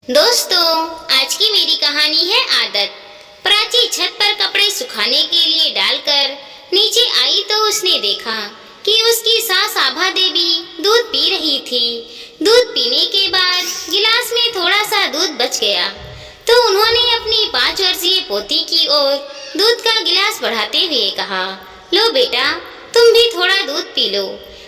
दोस्तों, आज की मेरी कहानी है आदत। प्राची छत पर कपड़े सुखाने के लिए डालकर नीचे आई तो उसने देखा कि उसकी सास आभा देवी दूध पी रही थी। दूध पीने के बाद गिलास में थोड़ा सा दूध बच गया तो उन्होंने अपनी 5 वर्षीय पोती की ओर दूध का गिलास बढ़ाते हुए कहा, लो बेटा, तुम भी थोड़ा दूध पी लो।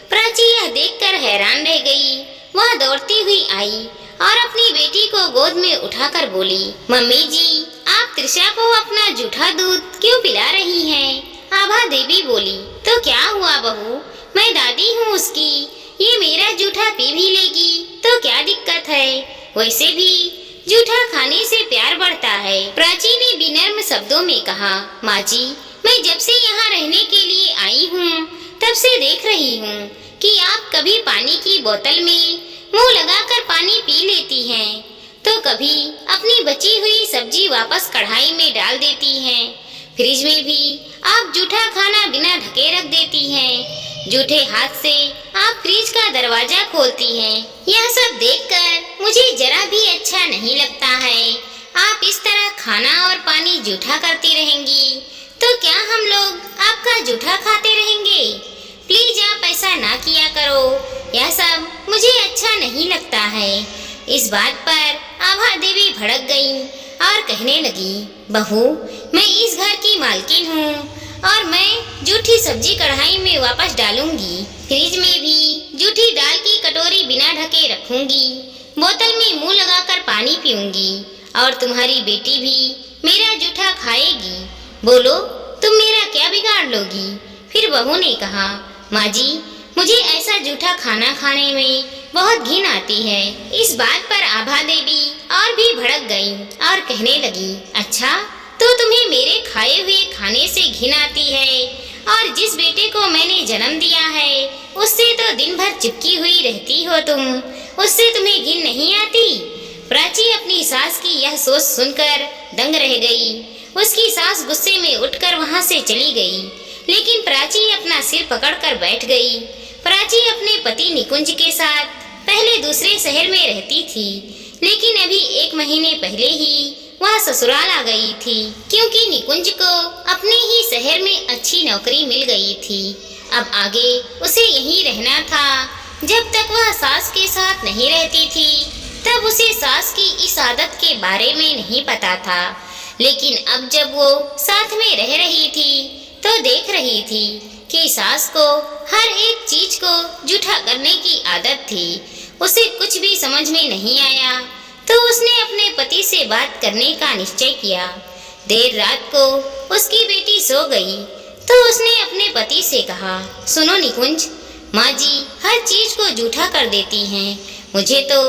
प्राची यह देखकर हैरान रह गई। वह दौड़ती हुई आई और अपनी बेटी को गोद में उठाकर बोली, मम्मी जी, आप त्रिशा को अपना जूठा दूध क्यों पिला रही हैं? आभा देवी बोली, तो क्या हुआ बहू, मैं दादी हूँ उसकी, ये मेरा जूठा पी भी लेगी तो क्या दिक्कत है? वैसे भी जूठा खाने से प्यार बढ़ता है। प्राची ने विनम्र शब्दों में कहा, माँ जी, मैं जब से यहाँ रहने के लिए आई हूँ तब से देख रही हूँ कि आप कभी पानी की बोतल में मुंह लगाकर पानी पी लेती हैं, तो कभी अपनी बची हुई सब्जी वापस कढ़ाई में डाल देती हैं। फ्रिज में भी आप जूठा खाना बिना ढके रख देती हैं। जूठे हाथ से आप फ्रिज का दरवाजा खोलती हैं। यह सब देखकर मुझे जरा भी अच्छा नहीं लगता है। आप इस तरह खाना और पानी जूठा करती रहेंगी तो क्या हम लोग आपका जूठा खाते रहेंगे? प्लीज आप ऐसा ना किया करो, यह सब मुझे अच्छा नहीं लगता है। इस बात पर आभा देवी भड़क गई और कहने लगी, बहू, मैं इस घर की मालकिन हूँ और मैं जूठी सब्जी कढ़ाई में वापस डालूंगी। फ्रिज में भी जूठी दाल की कटोरी बिना ढके रखूंगी। बोतल में मुंह लगाकर पानी पीऊंगी और तुम्हारी बेटी भी मेरा जूठा खाएगी। बोलो, तुम मेरा क्या बिगाड़ लोगी? फिर बहू ने कहा, माँ जी, मुझे ऐसा जूठा खाना खाने में बहुत घिन आती है। इस बात पर आभा देवी और भी भड़क गई और कहने लगी, अच्छा, तो तुम्हें मेरे खाए हुए खाने से घिन आती है और जिस बेटे को मैंने जन्म दिया है उससे तो दिन भर चिपकी हुई रहती हो तुम, उससे तुम्हें घिन नहीं आती? प्राची अपनी सास की यह सोच सुनकर दंग रह गई। उसकी सास गुस्से में उठकर वहां से चली गई, लेकिन प्राची अपना सिर पकड़कर बैठ गई। प्राची अपने पति निकुंज के साथ पहले दूसरे शहर में रहती थी, लेकिन अभी 1 महीने पहले ही वह ससुराल आ गई थी, क्योंकि निकुंज को अपने ही शहर में अच्छी नौकरी मिल गई थी। अब आगे उसे यहीं रहना था। जब तक वह सास के साथ नहीं रहती थी तब उसे सास की इस आदत के बारे में नहीं पता था, लेकिन अब जब वो साथ में रह रही थी तो देख रही थी कि सास को हर एक चीज को जूठा करने की आदत थी। उसे कुछ भी समझ में नहीं आया तो उसने अपने पति से बात करने का निश्चय किया। देर रात को उसकी बेटी सो गई तो उसने अपने पति से कहा, सुनो निकुंज, माँ जी हर चीज को जूठा कर देती हैं। मुझे तो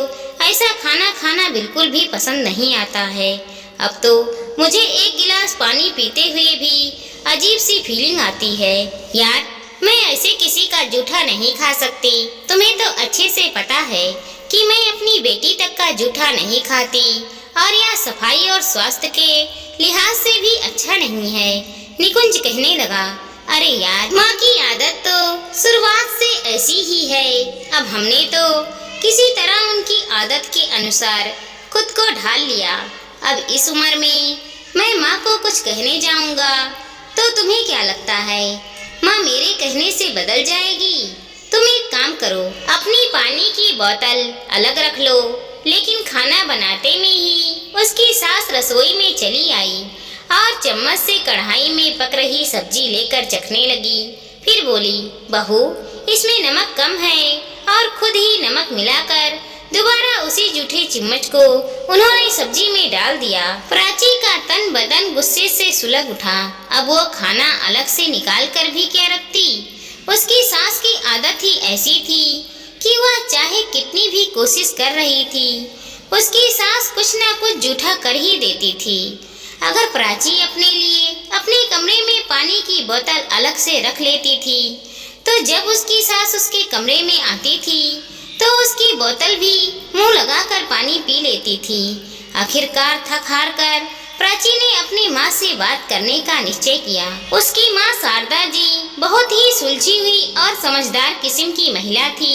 ऐसा खाना खाना बिल्कुल भी पसंद नहीं आता है। अब तो मुझे 1 गिलास पानी पीते हुए भी अजीब सी फीलिंग आती है। यार, मैं ऐसे किसी का जूठा नहीं खा सकती। तुम्हें तो अच्छे से पता है कि मैं अपनी बेटी तक का जूठा नहीं खाती और यह सफाई और स्वास्थ्य के लिहाज से भी अच्छा नहीं है। निकुंज कहने लगा, अरे यार, माँ की आदत तो शुरुआत से ऐसी ही है। अब हमने तो किसी तरह उनकी आदत के अनुसार खुद को ढाल लिया। अब इस उम्र में मैं माँ को कुछ कहने जाऊंगा तो तुम्हें क्या लगता है, माँ मेरे कहने से बदल जाएगी? तुम एक काम करो, अपनी पानी की बोतल अलग रख लो। लेकिन खाना बनाते में ही उसकी सास रसोई में चली आई और चम्मच से कढ़ाई में पक रही सब्जी लेकर चखने लगी। फिर बोली, बहू, इसमें नमक कम है, और खुद ही नमक मिलाकर दोबारा उसी जूठे चम्मच को उन्होंने सब्जी में डाल दिया। प्राची का तन बदन गुस्से से सुलग उठा। अब वो खाना अलग से निकाल कर भी क्या रखती? उसकी सास की आदत ही ऐसी थी कि वह चाहे कितनी भी कोशिश कर रही थी, उसकी सास कुछ ना कुछ जूठा कर ही देती थी। अगर प्राची अपने लिए अपने कमरे में पानी की बोतल अलग से रख लेती थी तो जब उसकी सास उसके कमरे में आती थी तो उसकी बोतल भी मुंह लगाकर पानी पी लेती थी। आखिरकार थक हार कर प्राची ने अपनी माँ से बात करने का निश्चय किया। उसकी माँ शारदा जी बहुत ही सुलझी हुई और समझदार किस्म की महिला थी।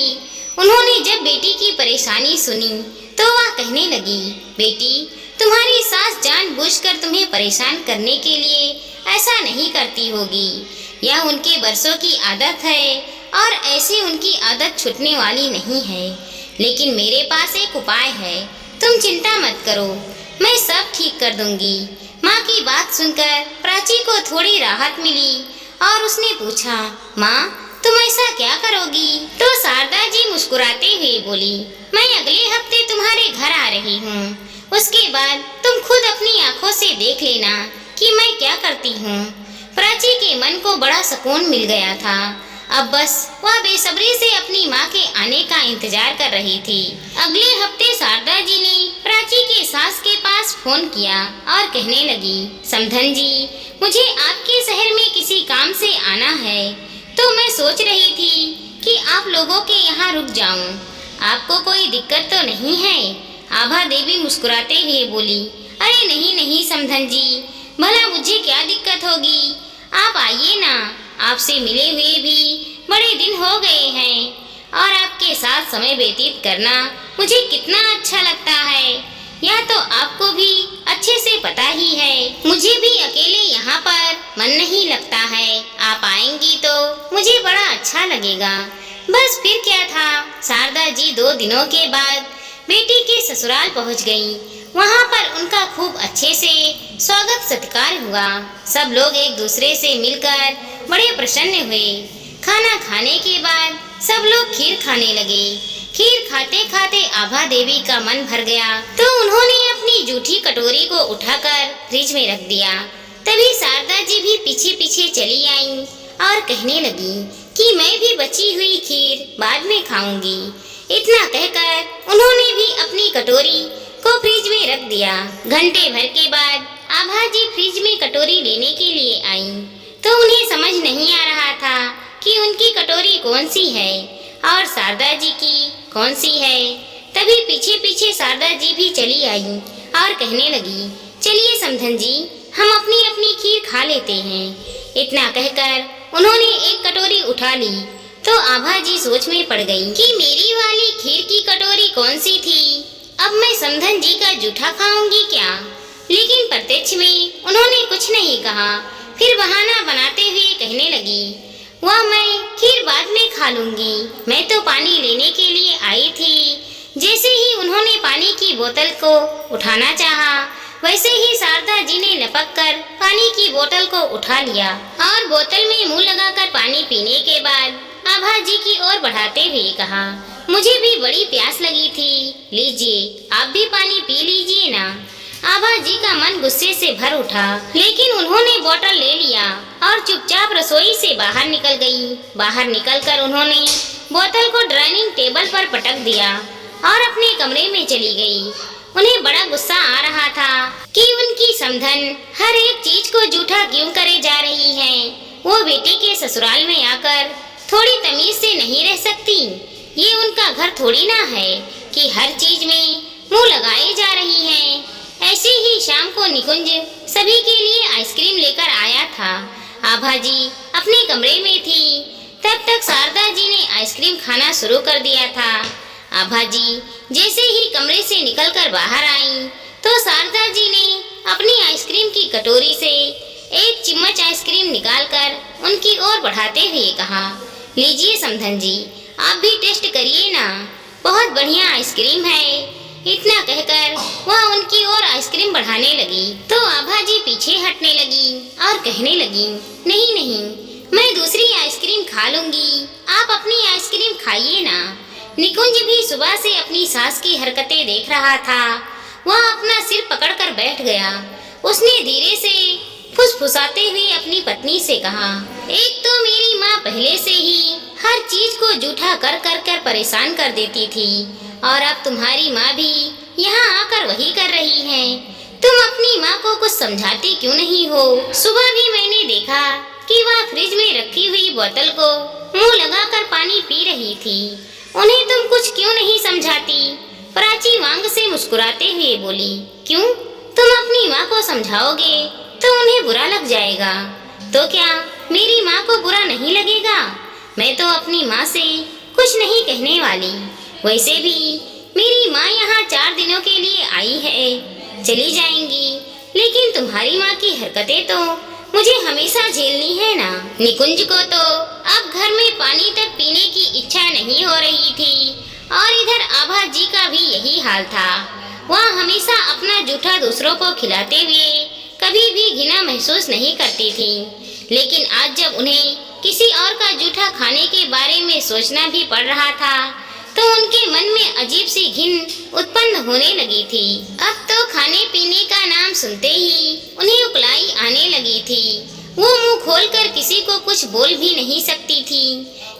उन्होंने जब बेटी की परेशानी सुनी तो वह कहने लगी, बेटी, तुम्हारी सास जानबूझकर तुम्हें परेशान करने के लिए ऐसा नहीं करती होगी। यह उनके बरसों की आदत है और ऐसी उनकी आदत छूटने वाली नहीं है। लेकिन मेरे पास एक उपाय है, तुम चिंता मत करो, मैं सब ठीक कर दूंगी। माँ की बात सुनकर प्राची को थोड़ी राहत मिली और उसने पूछा, माँ, तुम ऐसा क्या करोगी? तो शारदा जी मुस्कुराते हुए बोली, मैं अगले हफ्ते तुम्हारे घर आ रही हूँ। उसके बाद तुम खुद अपनी आंखों से देख लेना कि मैं क्या करती हूँ। प्राची के मन को बड़ा सुकून मिल गया था। अब बस वह बेसब्री से अपनी माँ के आने का इंतजार कर रही थी। अगले हफ्ते शारदा जी ने प्राची के सास के पास फोन किया और कहने लगी, समधन जी, मुझे आपके शहर में किसी काम से आना है, तो मैं सोच रही थी कि आप लोगों के यहाँ रुक जाऊं। आपको कोई दिक्कत तो नहीं है? आभा देवी मुस्कुराते हुए बोली, अरे नहीं नहीं समधन जी, भला मुझे क्या दिक्कत होगी, आप आइए ना। आपसे मिले हुए भी बड़े दिन हो गए हैं और आपके साथ समय व्यतीत करना मुझे कितना अच्छा लगता है, यह तो आपको भी अच्छे से पता ही है। मुझे भी अकेले यहाँ पर मन नहीं लगता है, आप आएंगी तो मुझे बड़ा अच्छा लगेगा। बस फिर क्या था, शारदा जी 2 दिनों के बाद बेटी के ससुराल पहुँच गईं। वहाँ पर उनका खूब अच्छे से स्वागत सत्कार हुआ। सब लोग एक दूसरे से मिलकर बड़े प्रसन्न हुए। खाना खाने के बाद सब लोग खीर खाने लगे। खीर खाते खाते आभा देवी का मन भर गया, तो उन्होंने अपनी जूठी कटोरी को उठाकर फ्रिज में रख दिया। तभी शारदा जी भी पीछे पीछे चली आईं और कहने लगी कि मैं भी बची हुई खीर बाद में खाऊंगी। इतना कहकर उन्होंने भी अपनी कटोरी को फ्रिज में रख दिया। घंटे भर के बाद आभा जी फ्रिज में कटोरी लेने के लिए आईं, तो उन्हें समझ नहीं आ रहा था कि उनकी कटोरी कौन सी है और शारदा जी की कौन सी है। तभी पीछे पीछे शारदा जी भी चली आईं और कहने लगी, चलिए समधन जी, हम अपनी अपनी खीर खा लेते हैं। इतना कहकर उन्होंने एक कटोरी उठा ली, तो आभा जी सोच में पड़ गई कि मेरी वाली खीर की कटोरी कौन सी थी। अब मैं समधन जी का जूठा खाऊंगी क्या? लेकिन प्रत्यक्ष में उन्होंने कुछ नहीं कहा। फिर बहाना बनाते हुए कहने लगी, वह मैं खीर बाद में खा लूंगी, मैं तो पानी लेने के लिए आई थी। जैसे ही उन्होंने पानी की बोतल को उठाना चाहा, वैसे ही शारदा जी ने लपक कर पानी की बोतल को उठा लिया और बोतल में मुंह लगाकर पानी पीने के बाद आभा जी की ओर बढ़ाते हुए कहा, मुझे भी बड़ी प्यास लगी थी, लीजिए आप भी पानी पी लीजिए ना। आभा जी का मन गुस्से से भर उठा, लेकिन उन्होंने बोतल ले लिया और चुपचाप रसोई से बाहर निकल गई। बाहर निकलकर उन्होंने बोतल को डाइनिंग टेबल पर पटक दिया और अपने कमरे में चली गई। उन्हें बड़ा गुस्सा आ रहा था कि उनकी समधन हर एक चीज को जूठा क्यों करे जा रही है। वो बेटी के ससुराल में आकर थोड़ी तमीज से नहीं रह सकती। ये उनका घर थोड़ी ना है कि हर चीज में मुंह लगाए जा रही हैं। ऐसे ही शाम को निकुंज सभी के लिए आइसक्रीम लेकर आया था। आभा जी अपने कमरे में थी, तब तक शारदा जी ने आइसक्रीम खाना शुरू कर दिया था। आभा जी जैसे ही कमरे से निकलकर बाहर आई, तो शारदा जी ने अपनी आइसक्रीम की कटोरी से एक चम्मच आइसक्रीम निकालकर उनकी ओर बढ़ाते हुए कहा, लीजिए समधन जी, आप भी टेस्ट करिए ना, बहुत बढ़िया आइसक्रीम है। इतना कहकर वह उनकी ओर आइसक्रीम बढ़ाने लगी, तो आभा जी पीछे हटने लगी और कहने लगी, नहीं नहीं, मैं दूसरी आइसक्रीम खा लूंगी, आप अपनी आइसक्रीम खाइए ना। निकुंज भी सुबह से अपनी सास की हरकतें देख रहा था। वह अपना सिर पकड़कर बैठ गया। उसने धीरे से फुसफुसाते हुए अपनी पत्नी से कहा, एक तो मेरी माँ पहले से ही हर चीज को जूठा कर कर कर परेशान कर देती थी, और अब तुम्हारी माँ भी यहाँ आकर वही कर रही है। तुम अपनी माँ को कुछ समझाती क्यों नहीं हो? सुबह भी मैंने देखा कि वह फ्रिज में रखी हुई बोतल को मुंह लगाकर पानी पी रही थी। उन्हें तुम कुछ क्यों नहीं समझाती? प्राची वांग से मुस्कुराते हुए बोली, क्यों? तुम अपनी माँ को समझाओगे तो उन्हें बुरा लग जाएगा, तो क्या मेरी माँ को बुरा नहीं लगेगा? मैं तो अपनी माँ से कुछ नहीं कहने वाली। वैसे भी मेरी माँ यहाँ 4 दिनों के लिए आई है, चली जाएंगी, लेकिन तुम्हारी माँ की हरकतें तो मुझे हमेशा झेलनी है ना। निकुंज को तो अब घर में पानी तक पीने की इच्छा नहीं हो रही थी और इधर आभा जी का भी यही हाल था। वह हमेशा अपना जूठा दूसरों को खिलाते हुए कभी भी घृणा महसूस नहीं करती थी, लेकिन आज जब उन्हें किसी और का जूठा खाने के बारे में सोचना भी पड़ रहा था तो उनके मन में अजीब सी घिन उत्पन्न होने लगी थी। अब तो खाने पीने का नाम सुनते ही उन्हें उकलाई आने लगी थी। वो मुंह खोलकर किसी को कुछ बोल भी नहीं सकती थी,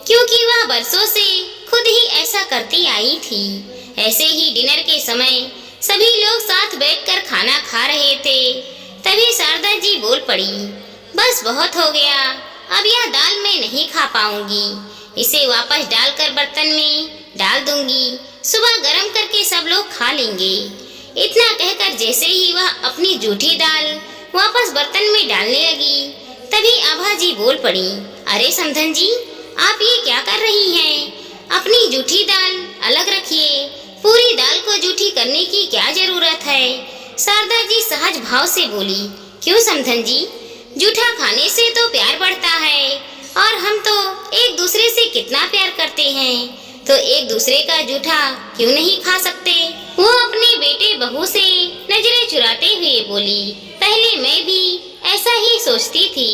क्योंकि वह बरसों से खुद ही ऐसा करती आई थी। ऐसे ही डिनर के समय सभी लोग साथ बैठकर खाना खा रहे थे, तभी शारदा जी बोल पड़ी, बस बहुत हो गया, अब यह दाल मैं नहीं खा पाऊंगी, इसे वापस डालकर बर्तन में डाल दूंगी, सुबह गरम करके सब लोग खा लेंगे। इतना कहकर जैसे ही वह अपनी जूठी दाल वापस बर्तन में डालने लगी, तभी आभा जी बोल पड़ी, अरे समधन जी, आप ये क्या कर रही हैं? अपनी जूठी दाल अलग रखिए, पूरी दाल को जूठी करने की क्या जरूरत है? शारदा जी सहज भाव से बोली, क्यों समधन जी, जूठा खाने से तो प्यार बढ़ता है और हम तो एक दूसरे से कितना प्यार करते हैं, तो एक दूसरे का जूठा क्यों नहीं खा सकते? वो अपने बेटे बहू से नजरें चुराते हुए बोली, पहले मैं भी ऐसा ही सोचती थी,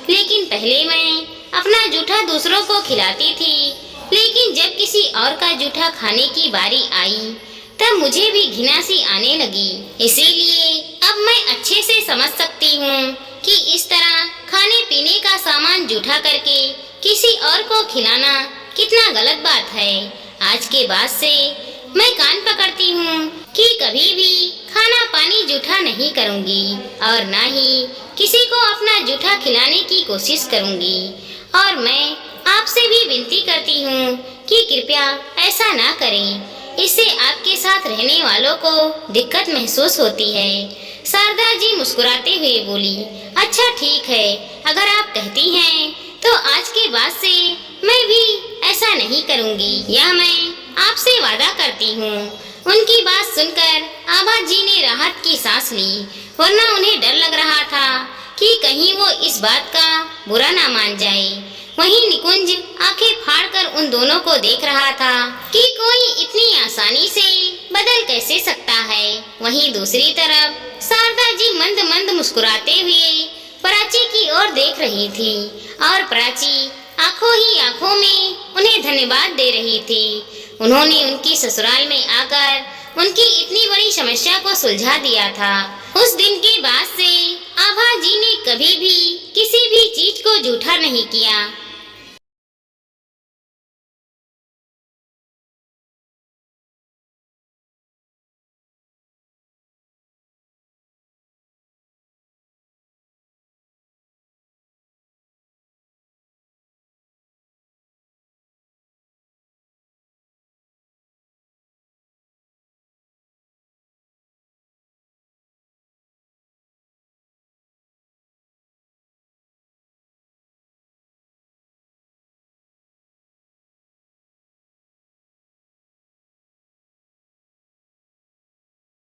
लेकिन पहले मैं अपना जूठा दूसरों को खिलाती थी, लेकिन जब किसी और का जूठा खाने की बारी आई तब मुझे भी घृणा सी आने लगी। इसीलिए अब मैं अच्छे से समझ सकती हूँ कि इस तरह खाने पीने का सामान जूठा करके किसी और को खिलाना कितना गलत बात है। आज के बाद से मैं कान पकड़ती हूँ कि कभी भी खाना पानी जूठा नहीं करूँगी और ना ही किसी को अपना जूठा खिलाने की कोशिश करूँगी। और मैं आपसे भी विनती करती हूँ कि कृपया ऐसा ना करें, इससे आपके साथ रहने वालों को दिक्कत महसूस होती है। शारदा जी मुस्कुराते हुए बोली, अच्छा ठीक है, अगर आप कहती हैं तो आज के बाद से मैं भी ऐसा नहीं करूँगी, यह मैं आपसे वादा करती हूँ। उनकी बात सुनकर आभा जी ने राहत की सांस ली, वरना उन्हें डर लग रहा था कि कहीं वो इस बात का बुरा ना मान जाए। वहीं निकुंज आंखें फाड़कर उन दोनों को देख रहा था कि कोई इतनी आसानी से बदल कैसे सकता है। वहीं दूसरी तरफ शारदा जी मंद मंद मुस्कुराते हुए प्राची की ओर देख रही थी और प्राची आंखों ही आंखों में उन्हें धन्यवाद दे रही थी। उन्होंने उनकी ससुराल में आकर उनकी इतनी बड़ी समस्या को सुलझा दिया था। उस दिन के बाद से आभा जी ने कभी भी किसी भी चीज को जूठा नहीं किया।